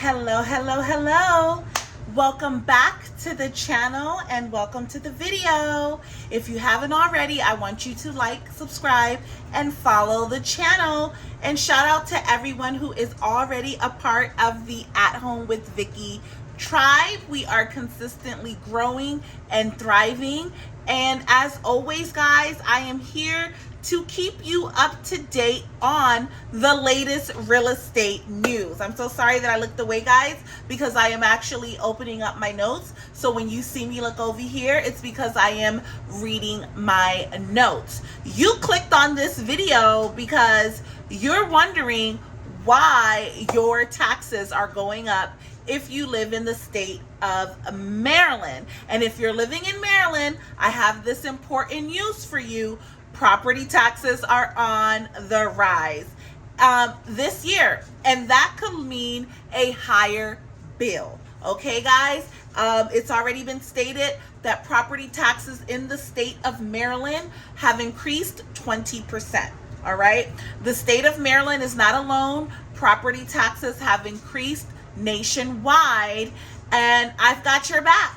Hello, hello, hello. Welcome back to the channel and welcome to the video. If you haven't already, I want you to like, subscribe, and follow the channel. And shout out to everyone who is already a part of the At Home with Vicky tribe. We are consistently growing and thriving. And as always, guys, I am here to keep you up to date on the latest real estate news. I'm so sorry that I looked away, guys, because I am actually opening up my notes. So when you see me look over here, it's because I am reading my notes. You clicked on this video because you're wondering why your taxes are going up if you live in the state of Maryland. And if you're living in Maryland, I have this important news for you. Property taxes are on the rise this year, and that could mean a higher bill. Okay, guys, it's already been stated that property taxes in the state of Maryland have increased 20%. All right, the state of Maryland is not alone. Property taxes have increased nationwide, and I've got your back.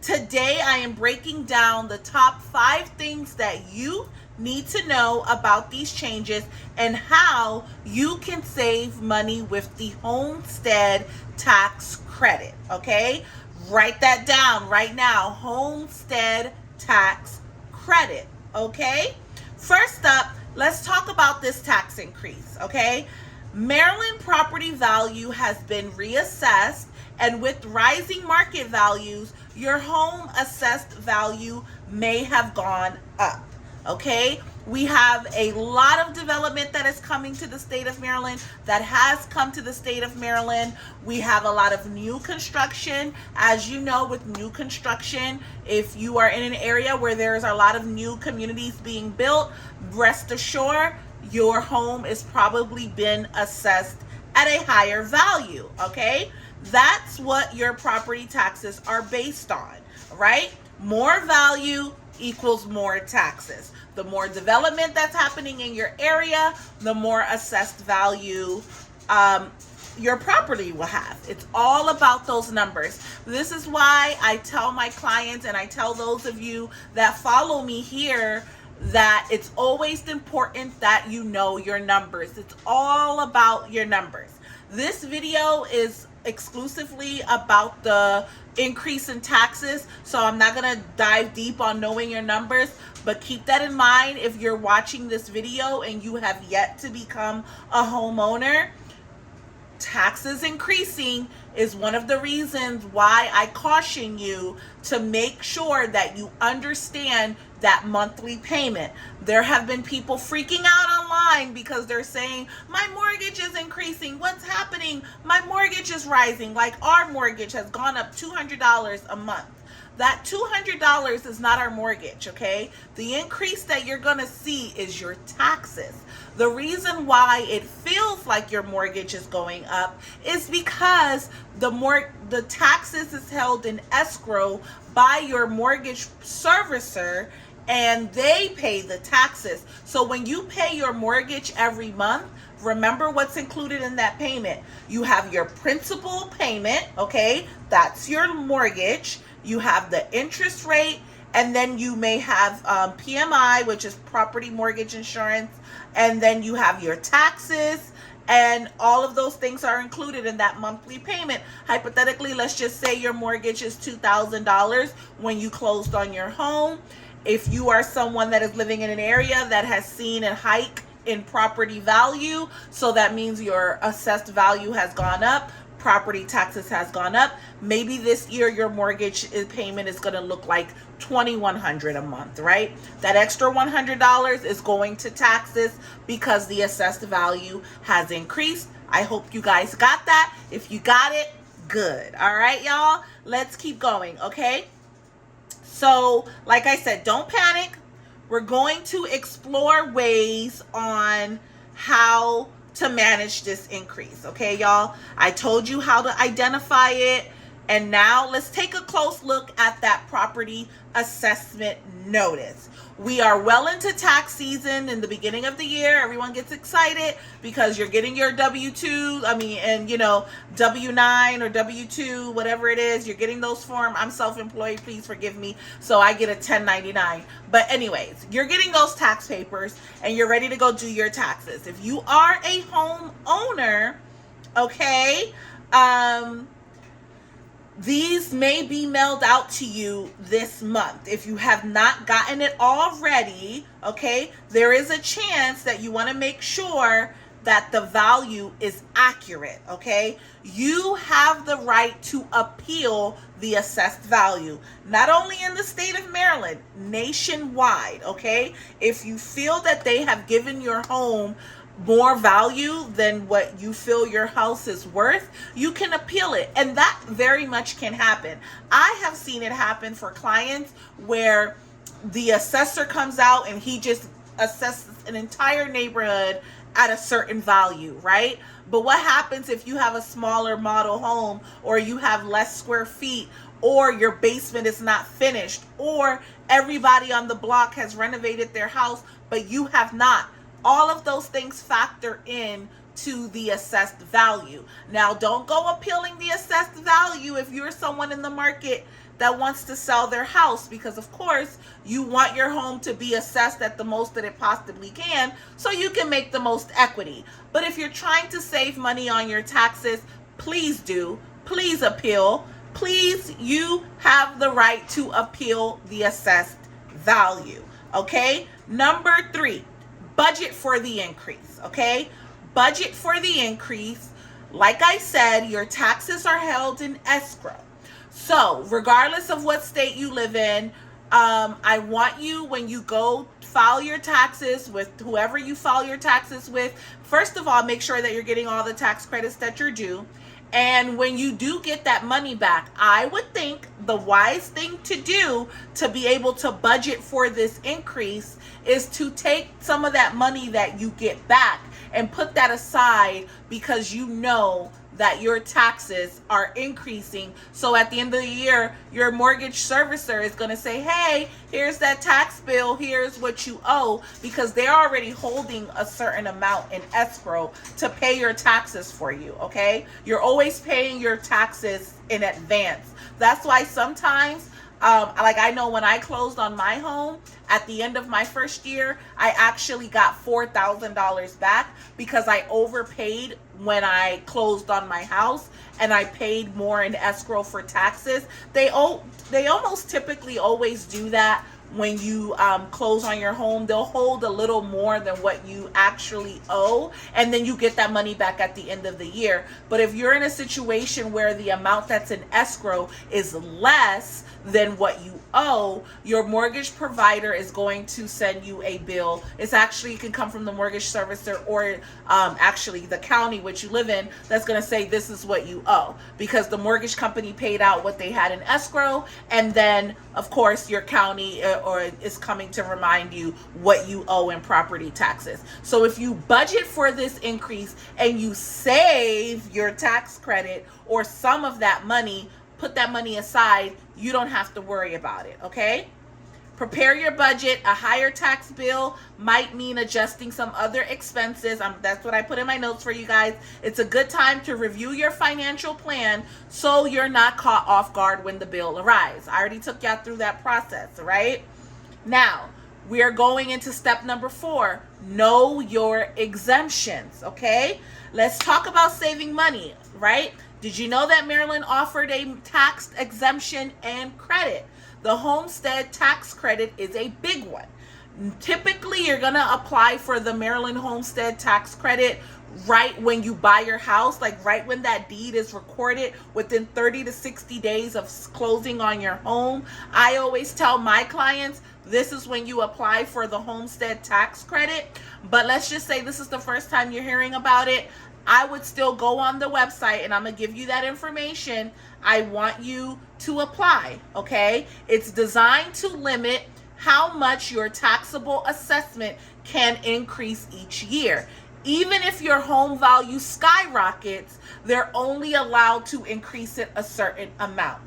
Today, I am breaking down the top 5 things that you need to know about these changes and how you can save money with the Homestead Tax Credit. Okay? Write that down right now. Homestead Tax Credit. Okay? First up, let's talk about this tax increase. Okay? Maryland property value has been reassessed, and with rising market values, your home assessed value may have gone up. Okay, we have a lot of development that is coming to the state of Maryland, that has come to the state of Maryland. We have a lot of new construction. As you know, with new construction, if you are in an area where there's a lot of new communities being built, rest assured, your home is probably been assessed at a higher value. Okay, that's what your property taxes are based on, right? More value equals more taxes. The more development that's happening in your area, the more assessed value your property will have. It's all about those numbers. This is why I tell my clients, and I tell those of you that follow me here, that it's always important that you know your numbers. It's all about your numbers. This video is exclusively about the increase in taxes, so I'm not going to dive deep on knowing your numbers, but keep that in mind if you're watching this video and you have yet to become a homeowner. Taxes increasing is one of the reasons why I caution you to make sure that you understand that monthly payment. There have been people freaking out online because they're saying, my mortgage is increasing. What's happening? My mortgage is rising. Like, our mortgage has gone up $200 a month. That $200 is not our mortgage, okay? The increase that you're going to see is your taxes. The reason why it feels like your mortgage is going up is because the taxes is held in escrow by your mortgage servicer, and they pay the taxes. So when you pay your mortgage every month, remember what's included in that payment. You have your principal payment, okay? That's your mortgage. You have the interest rate, and then you may have PMI, which is property mortgage insurance, and then you have your taxes, and all of those things are included in that monthly payment. Hypothetically, let's just say your mortgage is $2,000 when you closed on your home. If you are someone that is living in an area that has seen a hike in property value, so that means your assessed value has gone up, property taxes has gone up. Maybe this year your mortgage payment is going to look like $2,100 a month, right? That extra $100 is going to taxes because the assessed value has increased. I hope you guys got that. If you got it, good. All right, y'all, let's keep going, okay? So, like I said, don't panic. We're going to explore ways on how to manage this increase. Okay, y'all? I told you how to identify it. And now let's take a close look at that property assessment notice. We are well into tax season. In the beginning of the year, everyone gets excited because you're getting your W-2, W-9 or W-2, whatever it is, you're getting those forms. I'm self-employed, please forgive me. So I get a 1099. But anyways, you're getting those tax papers and you're ready to go do your taxes. If you are a homeowner, okay, these may be mailed out to you this month. If you have not gotten it already, okay, there is a chance that you want to make sure that the value is accurate, okay? You have the right to appeal the assessed value, not only in the state of Maryland, nationwide, okay? If you feel that they have given your home more value than what you feel your house is worth, you can appeal it. And that very much can happen. I have seen it happen for clients where the assessor comes out and he just assesses an entire neighborhood at a certain value, right? But what happens if you have a smaller model home, or you have less square feet, or your basement is not finished, or everybody on the block has renovated their house but you have not? All of those things factor in to the assessed value. Now, don't go appealing the assessed value if you're someone in the market that wants to sell their house, because of course you want your home to be assessed at the most that it possibly can so you can make the most equity. But if you're trying to save money on your taxes, please do. Please appeal. Please, you have the right to appeal the assessed value. Okay? Number 3. Budget for the increase, okay? Budget for the increase. Like I said, your taxes are held in escrow. So regardless of what state you live in, I want you, when you go file your taxes with whoever you file your taxes with, first of all, make sure that you're getting all the tax credits that you're due. And when you do get that money back, I would think the wise thing to do to be able to budget for this increase is to take some of that money that you get back and put that aside, because you know that your taxes are increasing. So at the end of the year, your mortgage servicer is going to say, hey, here's that tax bill, here's what you owe, because they're already holding a certain amount in escrow to pay your taxes for you, okay? You're always paying your taxes in advance. That's why sometimes, like I know when I closed on my home, at the end of my first year, I actually got $4,000 back because I overpaid when I closed on my house and I paid more in escrow for taxes. They almost typically always do that. When you close on your home, they'll hold a little more than what you actually owe, and then you get that money back at the end of the year. But if you're in a situation where the amount that's in escrow is less than what you owe, your mortgage provider is going to send you a bill. It's actually, it can come from the mortgage servicer or actually the county which you live in, that's going to say this is what you owe, because the mortgage company paid out what they had in escrow, and then of course your county or is coming to remind you what you owe in property taxes. So if you budget for this increase and you save your tax credit or some of that money, put that money aside, you don't have to worry about it, okay? Prepare your budget. A higher tax bill might mean adjusting some other expenses. That's what I put in my notes for you guys. It's a good time to review your financial plan so you're not caught off guard when the bill arrives. I already took y'all through that process, right? Now, we are going into step number 4. Know your exemptions, okay? Let's talk about saving money, right? Did you know that Maryland offered a tax exemption and credit? The Homestead Tax Credit is a big one. Typically, you're going to apply for the Maryland Homestead Tax Credit right when you buy your house, like right when that deed is recorded, within 30 to 60 days of closing on your home. I always tell my clients, this is when you apply for the Homestead Tax Credit. But let's just say this is the first time you're hearing about it. I would still go on the website, and I'm going to give you that information. I want you to apply, okay? It's designed to limit how much your taxable assessment can increase each year. Even if your home value skyrockets, they're only allowed to increase it a certain amount.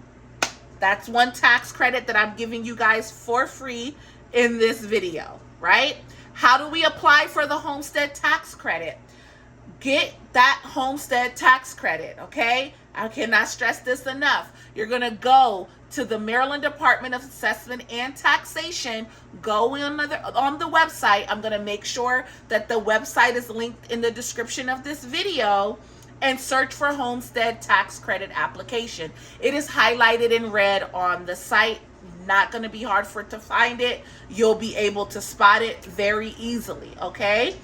That's one tax credit that I'm giving you guys for free in this video, right? How do we apply for the Homestead Tax Credit? Get that Homestead Tax Credit, okay? I cannot stress this enough. You're going to go to the Maryland Department of Assessment and Taxation. Go on the website. I'm going to make sure that the website is linked in the description of this video, and search for Homestead Tax Credit application. It is highlighted in red on the site. Not going to be hard for it to find it. You'll be able to spot it very easily, okay?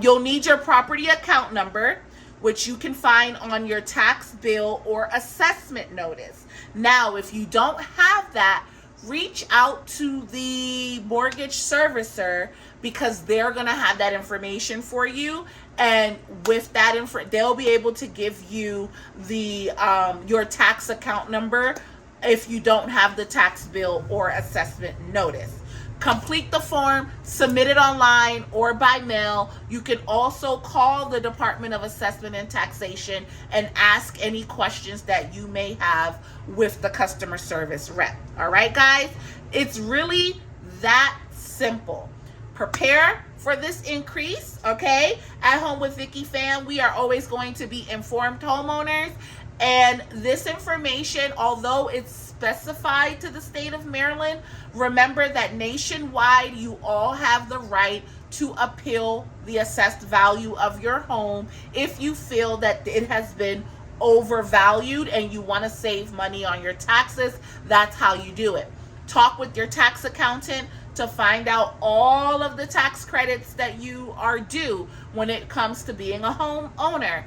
You'll need your property account number, which you can find on your tax bill or assessment notice. Now, if you don't have that, reach out to the mortgage servicer, because they're going to have that information for you. And with that they'll be able to give you the your tax account number if you don't have the tax bill or assessment notice. Complete the form, submit it online or by mail. You can also call the Department of Assessment and Taxation and ask any questions that you may have with the customer service rep. All right, guys? It's really that simple. Prepare for this increase, okay? At Home with Vicky fam, we are always going to be informed homeowners. And this information, although it's specified to the state of Maryland, remember that nationwide you all have the right to appeal the assessed value of your home if you feel that it has been overvalued and you want to save money on your taxes. That's how you do it. Talk with your tax accountant to find out all of the tax credits that you are due when it comes to being a homeowner.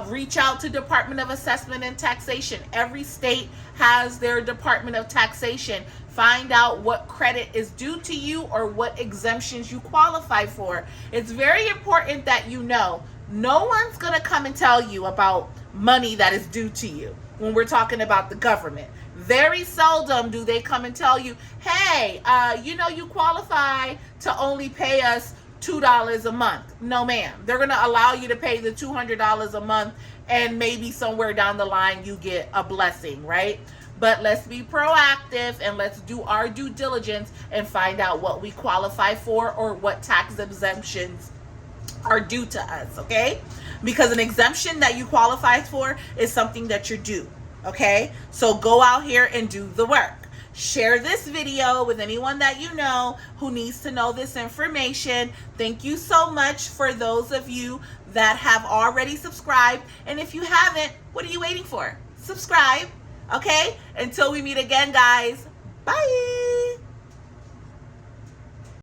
Reach out to Department of Assessment and Taxation. Every state has their Department of Taxation. Find out what credit is due to you or what exemptions you qualify for. It's very important that you know. No one's going to come and tell you about money that is due to you when we're talking about the government. Very seldom do they come and tell you, hey, you qualify to only pay us $2 a month. No, ma'am. They're going to allow you to pay the $200 a month, and maybe somewhere down the line you get a blessing, right? But let's be proactive and let's do our due diligence and find out what we qualify for or what tax exemptions are due to us, okay? Because an exemption that you qualify for is something that you're due, okay? So go out here and do the work. Share this video with anyone that you know who needs to know this information. Thank you so much for those of you that have already subscribed. And if you haven't, what are you waiting for? Subscribe, okay? Until we meet again, guys. Bye.